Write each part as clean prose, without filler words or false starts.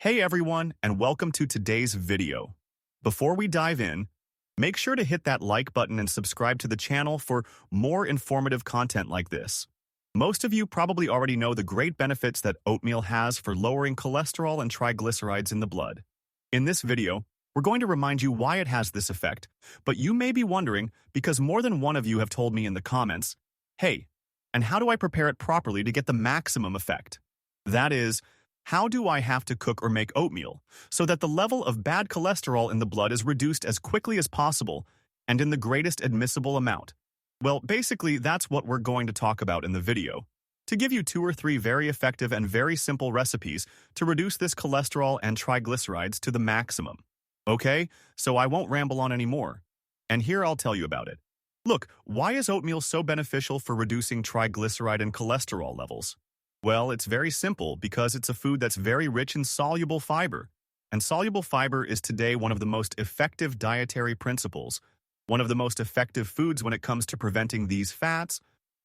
Hey everyone, and welcome to today's video. Before we dive in, make sure to hit that like button and subscribe to the channel for more informative content like this. Most of you probably already know the great benefits that oatmeal has for lowering cholesterol and triglycerides in the blood. In this video, we're going to remind you why it has this effect, but you may be wondering because more than one of you have told me in the comments, hey, and how do I prepare it properly to get the maximum effect? That is, how do I have to cook or make oatmeal so that the level of bad cholesterol in the blood is reduced as quickly as possible and in the greatest admissible amount? Well, basically, that's what we're going to talk about in the video. To give you 2 or 3 very effective and very simple recipes to reduce this cholesterol and triglycerides to the maximum. Okay, so I won't ramble on anymore. And here I'll tell you about it. Look, why is oatmeal so beneficial for reducing triglyceride and cholesterol levels? Well, it's very simple because it's a food that's very rich in soluble fiber. And soluble fiber is today one of the most effective dietary principles, one of the most effective foods when it comes to preventing these fats,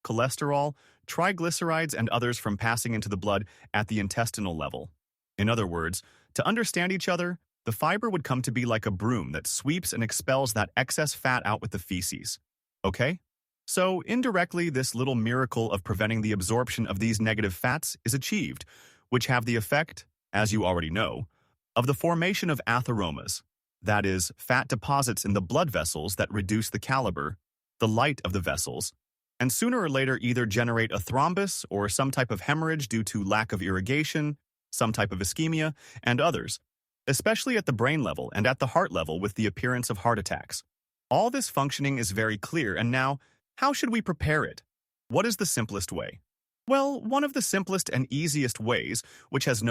cholesterol, triglycerides, and others from passing into the blood at the intestinal level. In other words, to understand each other, the fiber would come to be like a broom that sweeps and expels that excess fat out with the feces. Okay? So, indirectly, this little miracle of preventing the absorption of these negative fats is achieved, which have the effect, as you already know, of the formation of atheromas, that is, fat deposits in the blood vessels that reduce the caliber, the light of the vessels, and sooner or later either generate a thrombus or some type of hemorrhage due to lack of irrigation, some type of ischemia, and others, especially at the brain level and at the heart level with the appearance of heart attacks. All this functioning is very clear, and now, how should we prepare it? What is the simplest way? Well, one of the simplest and easiest ways, which has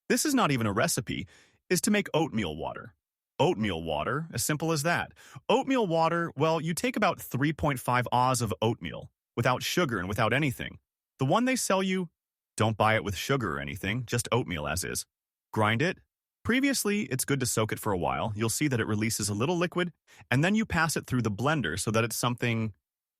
this is not even a recipe, is to make oatmeal water. Oatmeal water, as simple as that. Oatmeal water, well, you take about 3.5 oz of oatmeal, without sugar and without anything. The one they sell you, don't buy it with sugar or anything, just oatmeal as is. Grind it. Previously, it's good to soak it for a while. You'll see that it releases a little liquid, and then you pass it through the blender so that it's something.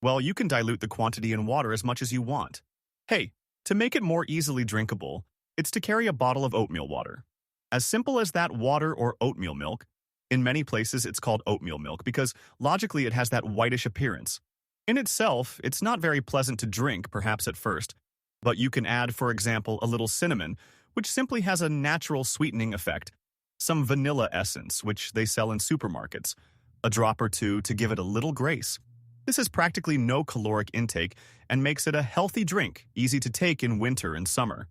Well, you can dilute the quantity in water as much as you want. Hey, to make it more easily drinkable, it's to carry a bottle of oatmeal water. As simple as that, water or oatmeal milk. In many places, it's called oatmeal milk because logically it has that whitish appearance. In itself, it's not very pleasant to drink, perhaps at first, but you can add, for example, a little cinnamon, which simply has a natural sweetening effect, some vanilla essence, which they sell in supermarkets, a drop or two to give it a little grace. This has practically no caloric intake and makes it a healthy drink, easy to take in winter and summer.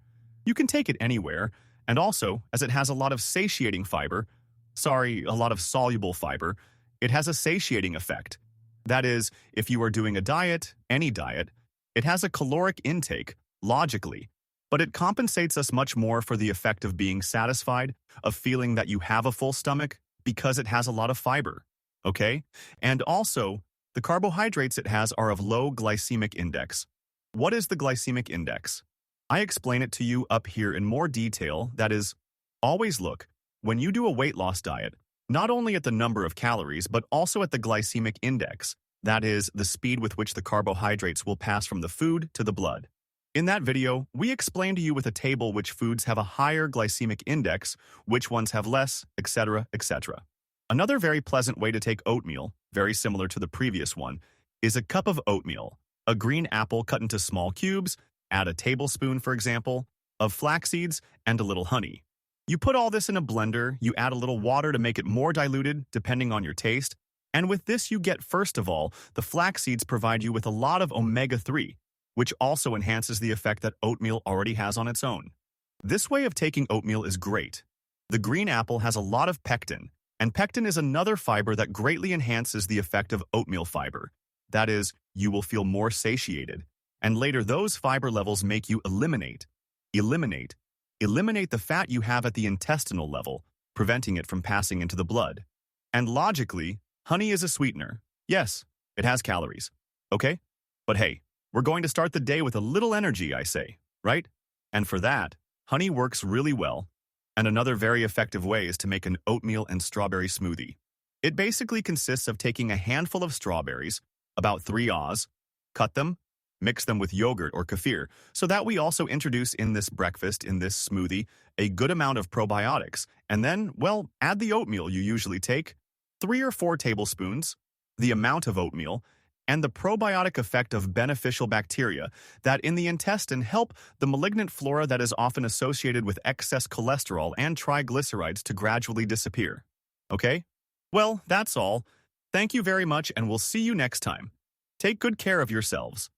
You can take it anywhere, and also, as it has a lot of a lot of soluble fiber, it has a satiating effect. That is, if you are doing a diet, any diet, it has a caloric intake, logically, but it compensates us much more for the effect of being satisfied, of feeling that you have a full stomach, because it has a lot of fiber, okay? And also, the carbohydrates it has are of low glycemic index. What is the glycemic index? I explain it to you up here in more detail. That is, always look, when you do a weight loss diet, not only at the number of calories, but also at the glycemic index. That is, the speed with which the carbohydrates will pass from the food to the blood. In that video, we explain to you with a table which foods have a higher glycemic index, which ones have less, etc., etc. Another very pleasant way to take oatmeal, very similar to the previous one, is a cup of oatmeal, a green apple cut into small cubes, add a tablespoon, for example, of flax seeds, and a little honey. You put all this in a blender, you add a little water to make it more diluted, depending on your taste, and with this you get, first of all, the flax seeds provide you with a lot of omega-3, which also enhances the effect that oatmeal already has on its own. This way of taking oatmeal is great. The green apple has a lot of pectin, and pectin is another fiber that greatly enhances the effect of oatmeal fiber. That is, you will feel more satiated, and later those fiber levels make you eliminate the fat you have at the intestinal level, preventing it from passing into the blood. And logically, honey is a sweetener. Yes, it has calories. Okay? But hey, we're going to start the day with a little energy, I say, right? And for that, honey works really well. And another very effective way is to make an oatmeal and strawberry smoothie. It basically consists of taking a handful of strawberries, about 3 oz, cut them, Mix them with yogurt or kefir, so that we also introduce in this breakfast, in this smoothie, a good amount of probiotics. And then, well, add the oatmeal you usually take, 3 or 4 tablespoons, the amount of oatmeal, and the probiotic effect of beneficial bacteria that in the intestine help the malignant flora that is often associated with excess cholesterol and triglycerides to gradually disappear. Okay? Well, that's all. Thank you very much, and we'll see you next time. Take good care of yourselves.